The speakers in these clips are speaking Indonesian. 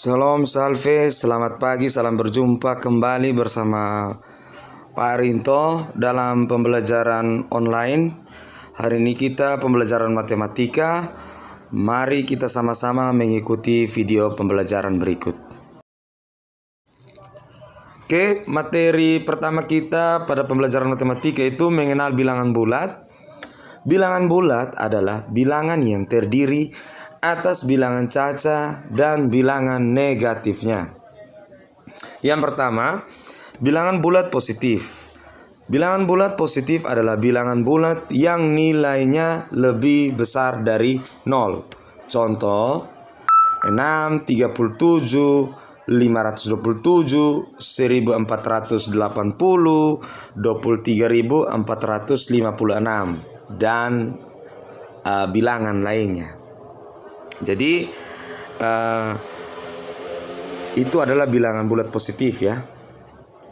Salam salve, selamat pagi, salam berjumpa kembali bersama Pak Rinto dalam pembelajaran online. Hari ini kita pembelajaran matematika. Mari kita sama-sama mengikuti video pembelajaran berikut. Oke, materi pertama kita pada pembelajaran matematika itu mengenal bilangan bulat. Bilangan bulat adalah bilangan yang terdiri atas bilangan caca dan bilangan negatifnya. Yang pertama, bilangan bulat positif. Bilangan bulat positif adalah bilangan bulat yang nilainya lebih besar dari 0. Contoh, 6, 37, 527, 1480, 23.456 dan bilangan lainnya. Jadi itu adalah bilangan bulat positif ya.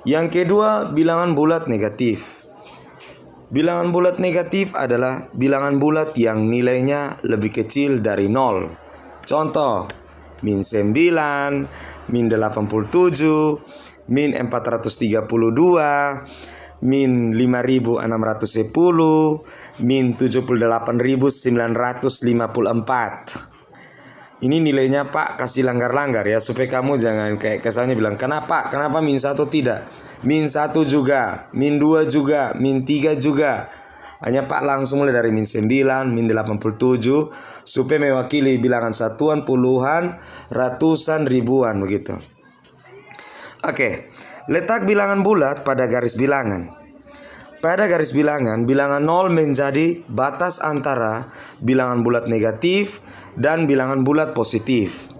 Yang kedua, bilangan bulat negatif. Bilangan bulat negatif adalah bilangan bulat yang nilainya lebih kecil dari 0. Contoh, min 9, min 87, min 432, min 5610, min 78.954. Ini nilainya Pak kasih langgar-langgar ya, supaya kamu jangan kayak kesannya bilang kenapa min 1 tidak, min 1 juga, min 2 juga, min 3 juga. Hanya Pak langsung mulai dari min 9, min 87 supaya mewakili bilangan satuan, puluhan, ratusan, ribuan begitu. Oke, letak bilangan bulat pada garis bilangan. Pada garis bilangan, bilangan 0 menjadi batas antara bilangan bulat negatif dan bilangan bulat positif.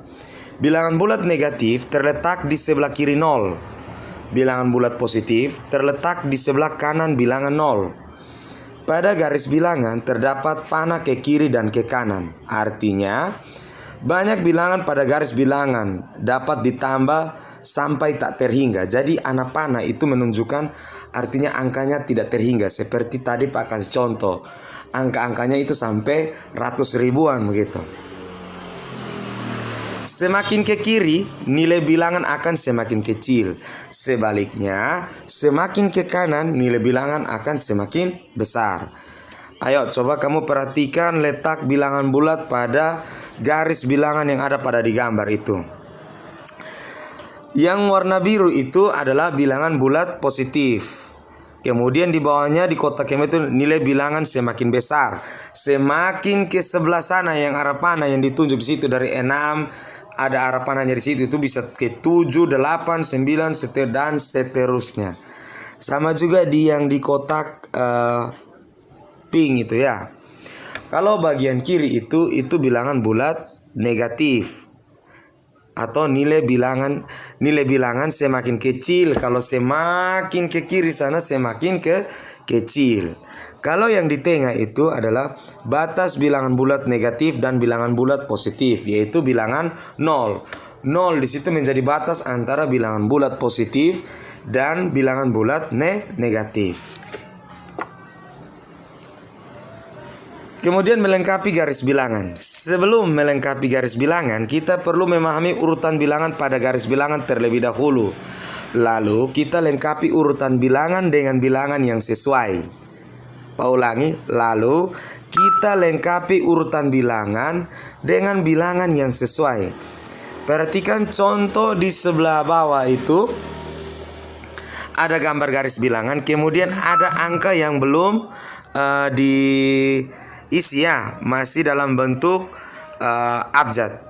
Bilangan bulat negatif terletak di sebelah kiri 0. Bilangan bulat positif terletak di sebelah kanan bilangan 0. Pada garis bilangan terdapat panah ke kiri dan ke kanan. Artinya, banyak bilangan pada garis bilangan dapat ditambah sampai tak terhingga. Jadi anak panah itu menunjukkan artinya angkanya tidak terhingga. Seperti tadi Pak kasih contoh, angka-angkanya itu sampai ratus ribuan begitu. Semakin ke kiri, nilai bilangan akan semakin kecil. Sebaliknya, semakin ke kanan, nilai bilangan akan semakin besar. Ayo coba kamu perhatikan letak bilangan bulat pada garis bilangan yang ada pada di gambar itu. Yang warna biru itu adalah bilangan bulat positif. Kemudian di bawahnya di kotak yang itu nilai bilangan semakin besar. Semakin ke sebelah sana yang arah panah yang ditunjuk di situ dari 6 ada arah panahnya di situ itu bisa ke 7, 8, 9 dan seterusnya. Sama juga di yang di kotak pink itu ya. Kalau bagian kiri itu bilangan bulat negatif. Atau nilai bilangan semakin kecil. Kalau semakin ke kiri sana semakin ke kecil. Kalau yang di tengah itu adalah batas bilangan bulat negatif dan bilangan bulat positif, yaitu bilangan 0. 0 di situ menjadi batas antara bilangan bulat positif dan bilangan bulat negatif. Kemudian melengkapi garis bilangan. Sebelum melengkapi garis bilangan, kita perlu memahami urutan bilangan pada garis bilangan terlebih dahulu. Lalu kita lengkapi urutan bilangan dengan bilangan yang sesuai. Pak ulangi, lalu kita lengkapi urutan bilangan dengan bilangan yang sesuai. Perhatikan contoh di sebelah bawah itu. Ada gambar garis bilangan, kemudian ada angka yang belum diisi ya, masih dalam bentuk abjad.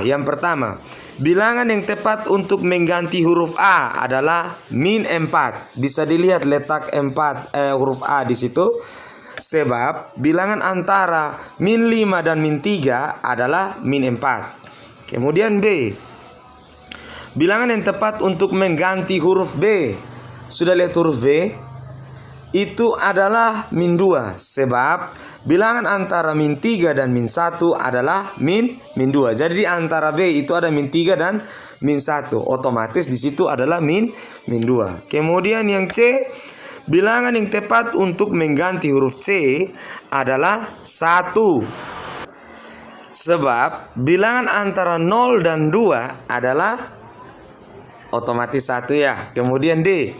Yang pertama, bilangan yang tepat untuk mengganti huruf A adalah min 4. Bisa dilihat letak 4 huruf A di situ. Sebab bilangan antara min 5 dan min 3 adalah min 4. Kemudian B, bilangan yang tepat untuk mengganti huruf B. Sudah lihat huruf B? Itu adalah min 2. Sebab bilangan antara min 3 dan min 1 adalah min 2. Jadi di antara B itu ada min 3 dan min 1. Otomatis di situ adalah min 2. Kemudian yang C, bilangan yang tepat untuk mengganti huruf C adalah 1. Sebab bilangan antara 0 dan 2 adalah otomatis 1 ya. Kemudian D.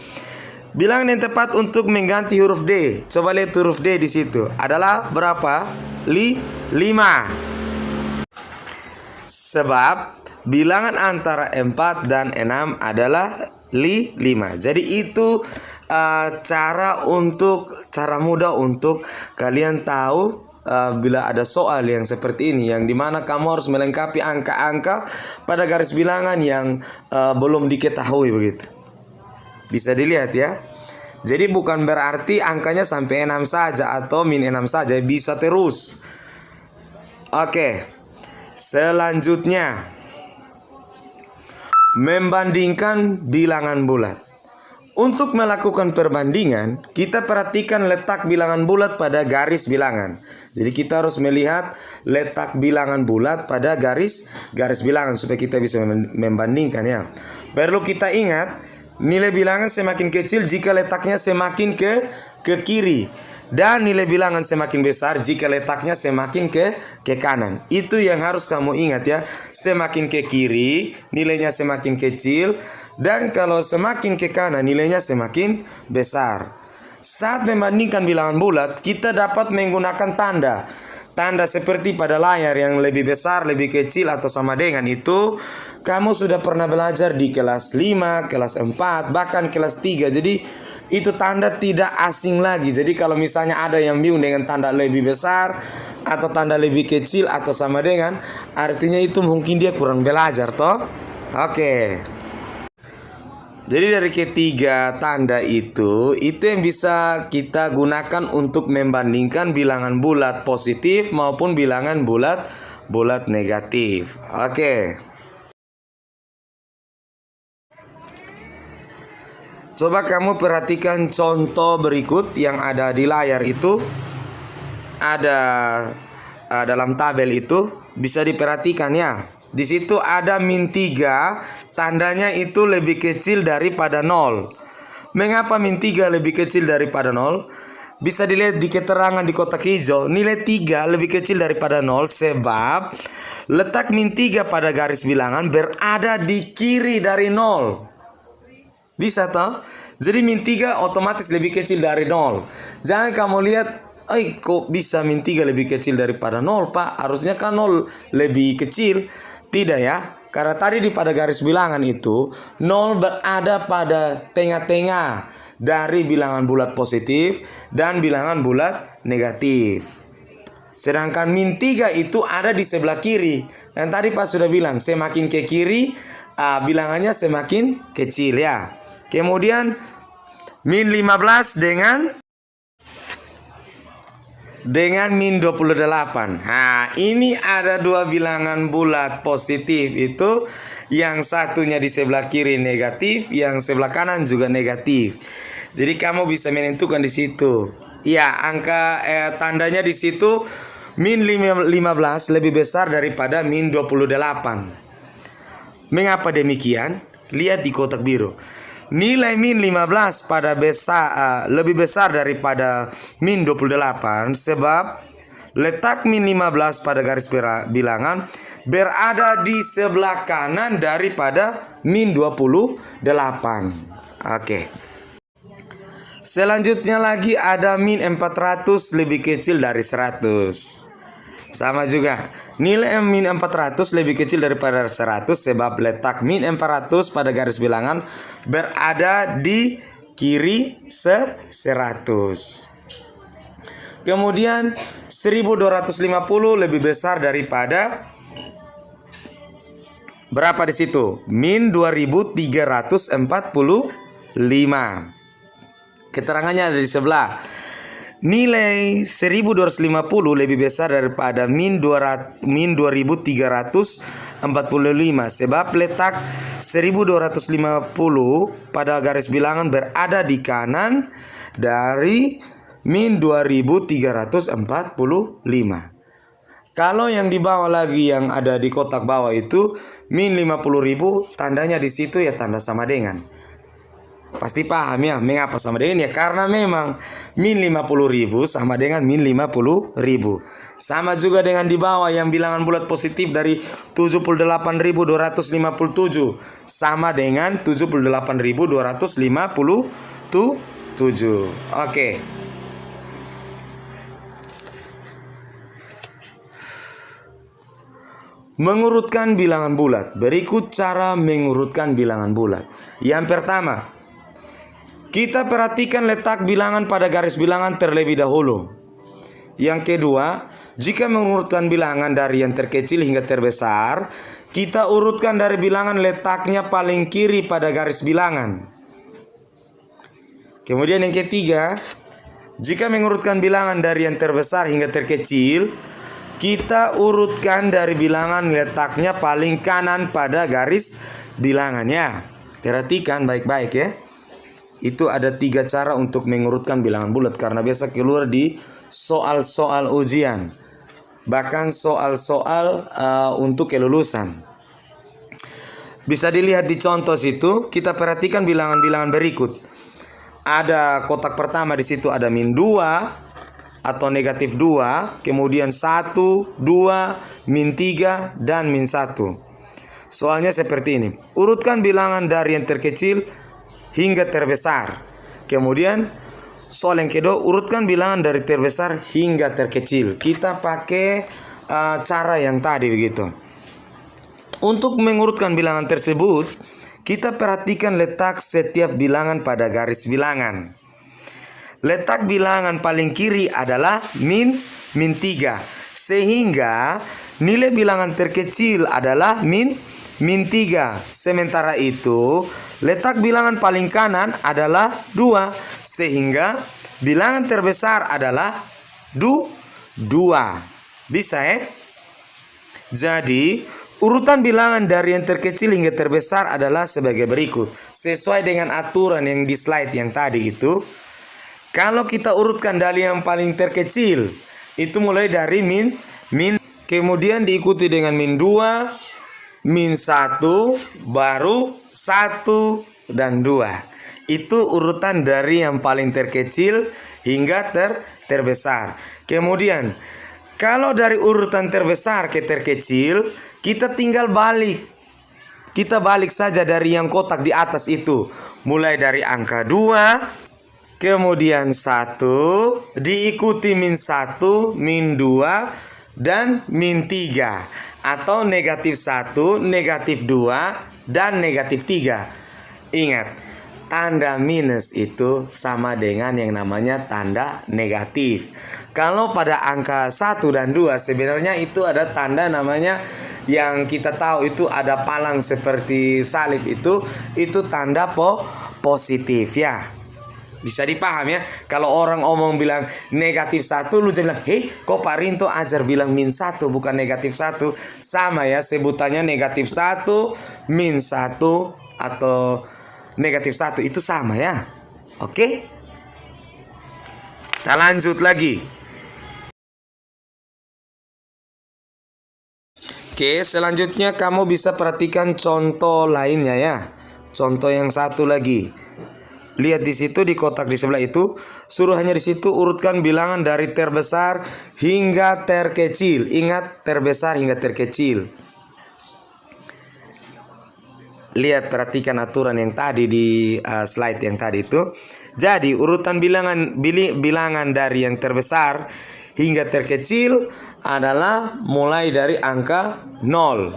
Bilangan yang tepat untuk mengganti huruf D. Coba lihat huruf D di situ. Adalah berapa? 5. Sebab bilangan antara 4 dan 6 adalah 5. Jadi itu cara mudah untuk kalian tahu bila ada soal yang seperti ini, yang dimana kamu harus melengkapi angka-angka pada garis bilangan yang belum diketahui begitu. Bisa dilihat ya. Jadi bukan berarti angkanya sampai 6 saja atau min 6 saja, bisa terus. Oke. Selanjutnya, membandingkan bilangan bulat. Untuk melakukan perbandingan, kita perhatikan letak bilangan bulat pada garis bilangan. Jadi kita harus melihat letak bilangan bulat pada garis bilangan supaya kita bisa membandingkan ya. Perlu kita ingat, nilai bilangan semakin kecil jika letaknya semakin ke kiri, dan nilai bilangan semakin besar jika letaknya semakin ke kanan. Itu yang harus kamu ingat ya. Semakin ke kiri, nilainya semakin kecil, dan kalau semakin ke kanan, nilainya semakin besar. Saat membandingkan bilangan bulat, kita dapat menggunakan tanda. Tanda seperti pada layar yang lebih besar, lebih kecil, atau sama dengan itu. Kamu sudah pernah belajar di kelas 5, kelas 4, bahkan kelas 3. Jadi itu tanda tidak asing lagi. Jadi kalau misalnya ada yang bingung dengan tanda lebih besar atau tanda lebih kecil atau sama dengan, artinya itu mungkin dia kurang belajar toh. Oke. Jadi dari ketiga tanda itu yang bisa kita gunakan untuk membandingkan bilangan bulat positif maupun bilangan bulat negatif. Oke. Coba kamu perhatikan contoh berikut yang ada di layar itu. Ada dalam tabel itu, bisa diperhatikan ya. Di situ ada min 3, tandanya itu lebih kecil daripada 0. Mengapa min 3 lebih kecil daripada 0? Bisa dilihat di keterangan di kotak hijau, nilai 3 lebih kecil daripada 0 sebab letak min 3 pada garis bilangan berada di kiri dari 0. Bisa toh? Jadi min 3 otomatis lebih kecil dari 0. Jangan kamu lihat, kok bisa min 3 lebih kecil daripada 0 pak? Harusnya kan 0 lebih kecil. Tidak ya. Karena tadi pada garis bilangan itu 0 berada pada tengah-tengah dari bilangan bulat positif dan bilangan bulat negatif. Sedangkan min 3 itu ada di sebelah kiri. Dan tadi Pak sudah bilang, semakin ke kiri bilangannya semakin kecil ya. Kemudian min 15 dengan min 28. Nah, ini ada dua bilangan bulat positif itu, yang satunya di sebelah kiri negatif, yang sebelah kanan juga negatif. Jadi kamu bisa menentukan di situ. Ya, angka tandanya di situ min 15 lebih besar daripada min 28. Mengapa demikian? Lihat di kotak biru. Nilai min 15 lebih besar daripada min 28 sebab letak min 15 pada garis bilangan berada di sebelah kanan daripada min 28. Oke. Selanjutnya lagi ada min 400 lebih kecil dari 100. Sama juga, nilai min 400 lebih kecil daripada 100 sebab letak min 400 pada garis bilangan berada di kiri 100. Kemudian 1250 lebih besar daripada berapa di situ? Min 2345. Keterangannya ada di sebelah. Nilai 1250 lebih besar daripada min 2345 sebab letak 1250 pada garis bilangan berada di kanan dari min 2345. Kalau yang di bawah lagi, yang ada di kotak bawah itu min 50.000, tandanya di situ ya tanda sama dengan. Pasti paham ya, mengapa sama dengan ya? Karena memang min 50.000 sama dengan min 50.000. Sama juga dengan di bawah yang bilangan bulat positif dari 78.257 sama dengan 78.257. Oke. Mengurutkan bilangan bulat. Berikut cara mengurutkan bilangan bulat. Yang pertama, kita perhatikan letak bilangan pada garis bilangan terlebih dahulu. Yang kedua, jika mengurutkan bilangan dari yang terkecil hingga terbesar, kita urutkan dari bilangan letaknya paling kiri pada garis bilangan. Kemudian yang ketiga, jika mengurutkan bilangan dari yang terbesar hingga terkecil, kita urutkan dari bilangan letaknya paling kanan pada garis bilangannya. Perhatikan baik-baik ya. Itu ada 3 cara untuk mengurutkan bilangan bulat karena biasa keluar di soal-soal ujian, bahkan soal-soal untuk kelulusan. Bisa dilihat di contoh situ. Kita perhatikan bilangan-bilangan berikut. Ada kotak pertama di situ ada min 2 atau negatif 2, kemudian 1, 2, min 3 dan min 1. Soalnya seperti ini. Urutkan bilangan dari yang terkecil hingga terbesar. Kemudian soal yang kedua, urutkan bilangan dari terbesar hingga terkecil. Kita pakai cara yang tadi begitu. Untuk mengurutkan bilangan tersebut, kita perhatikan letak setiap bilangan pada garis bilangan. Letak bilangan paling kiri adalah min 3, sehingga nilai bilangan terkecil adalah min 3. Sementara itu, letak bilangan paling kanan adalah 2, sehingga bilangan terbesar adalah 2. Bisa ya? Jadi, urutan bilangan dari yang terkecil hingga terbesar adalah sebagai berikut. Sesuai dengan aturan yang di slide yang tadi itu. Kalau kita urutkan dari yang paling terkecil, itu mulai dari min, kemudian diikuti dengan min 2, min 1, baru 1 dan 2. Itu urutan dari yang paling terkecil hingga terbesar. Kemudian kalau dari urutan terbesar ke terkecil, kita tinggal balik. Kita balik saja dari yang kotak di atas itu. Mulai dari angka 2, kemudian 1, diikuti min 1, min 2 dan min 3. Atau negatif 1, negatif 2, dan negatif 3. Ingat, tanda minus itu sama dengan yang namanya tanda negatif. Kalau pada angka 1 dan 2 sebenarnya itu ada tanda namanya yang kita tahu itu ada palang seperti salib itu tanda positif ya. Bisa dipaham ya. Kalau orang omong bilang negatif 1, lu bilang, hei kok Pak Rinto ajar bilang min 1 bukan negatif 1. Sama ya, sebutannya negatif 1, min 1 atau negatif 1 itu sama ya. Oke, kita lanjut lagi. Oke, selanjutnya kamu bisa perhatikan contoh lainnya ya. Contoh yang satu lagi. Lihat di situ di kotak di sebelah itu, suruhannya di situ urutkan bilangan dari terbesar hingga terkecil. Ingat, terbesar hingga terkecil. Lihat, perhatikan aturan yang tadi di slide yang tadi itu. Jadi, urutan bilangan dari yang terbesar hingga terkecil adalah mulai dari angka 0.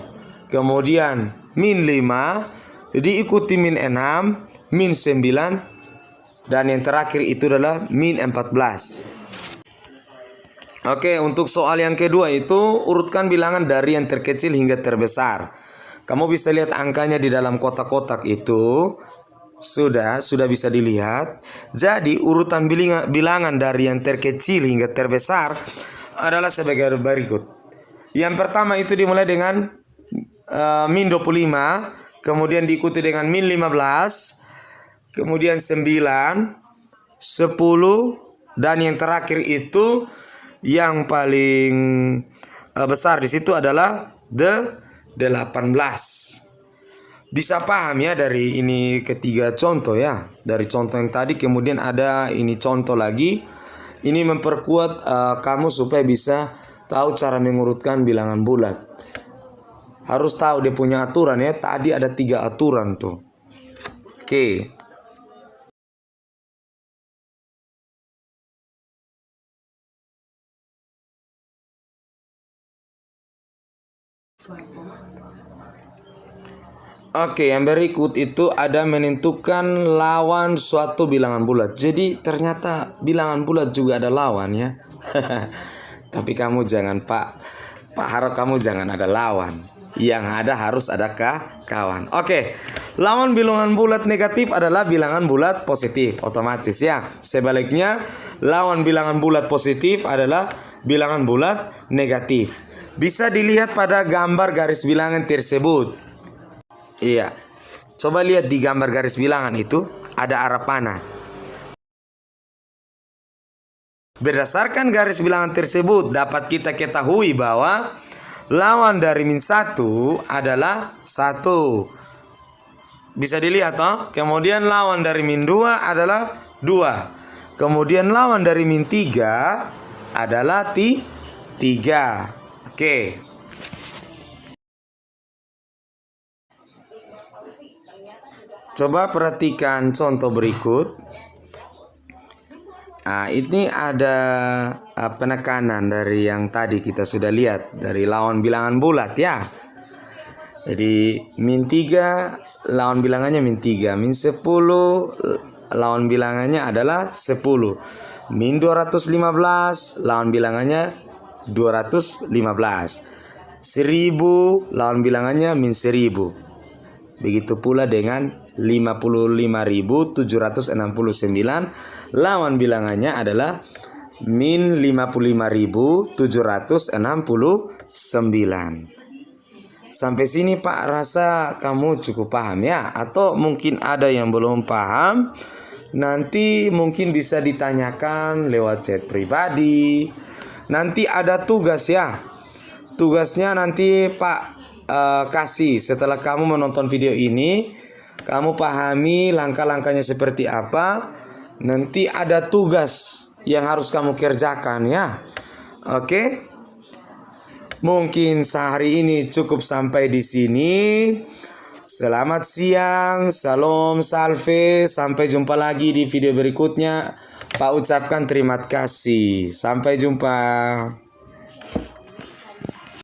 Kemudian min 5, diikuti min 6, min 9, dan yang terakhir itu adalah min 14. Oke, untuk soal yang kedua itu urutkan bilangan dari yang terkecil hingga terbesar. Kamu bisa lihat angkanya di dalam kotak-kotak itu. Sudah bisa dilihat. Jadi urutan bilangan dari yang terkecil hingga terbesar adalah sebagai berikut. Yang pertama itu dimulai dengan min 25, kemudian diikuti dengan min 15, kemudian 9, 10, dan yang terakhir itu yang paling besar di situ adalah 18. Bisa paham ya dari ini ketiga contoh ya. Dari contoh yang tadi kemudian ada ini contoh lagi. Ini memperkuat kamu supaya bisa tahu cara mengurutkan bilangan bulat. Harus tahu dia punya aturan ya. Tadi ada 3 aturan tuh. Oke. Oke, yang berikut itu ada menentukan lawan suatu bilangan bulat. Jadi ternyata bilangan bulat juga ada lawan ya. Tapi kamu jangan Pak harap kamu jangan ada lawan. Yang ada harus ada kawan. Oke, lawan bilangan bulat negatif adalah bilangan bulat positif, otomatis ya. Sebaliknya, lawan bilangan bulat positif adalah bilangan bulat negatif. Bisa dilihat pada gambar garis bilangan tersebut. Iya. Coba lihat di gambar garis bilangan itu ada arah panah. Berdasarkan garis bilangan tersebut dapat kita ketahui bahwa lawan dari min 1 adalah 1. Bisa dilihat toh? Kemudian lawan dari min 2 adalah 2. Kemudian lawan dari min 3 adalah 3. Oke. Coba perhatikan contoh berikut. Nah, ini ada penekanan dari yang tadi kita sudah lihat dari lawan bilangan bulat ya. Jadi min 3 lawan bilangannya min 3, min 10 lawan bilangannya adalah 10. Min 215 lawan bilangannya 215. 1000 lawan bilangannya min 1000. Begitu pula dengan 55.769 lawan bilangannya adalah min 55.769. Sampai sini Pak rasa kamu cukup paham ya. Atau mungkin ada yang belum paham, nanti mungkin bisa ditanyakan lewat chat pribadi. Nanti ada tugas ya. Tugasnya nanti Pak kasih setelah kamu menonton video ini. Kamu pahami langkah-langkahnya seperti apa. Nanti ada tugas yang harus kamu kerjakan ya. Oke. Mungkin sehari ini cukup sampai di sini. Selamat siang, salam, salve. Sampai jumpa lagi di video berikutnya. Pak ucapkan terima kasih. Sampai jumpa.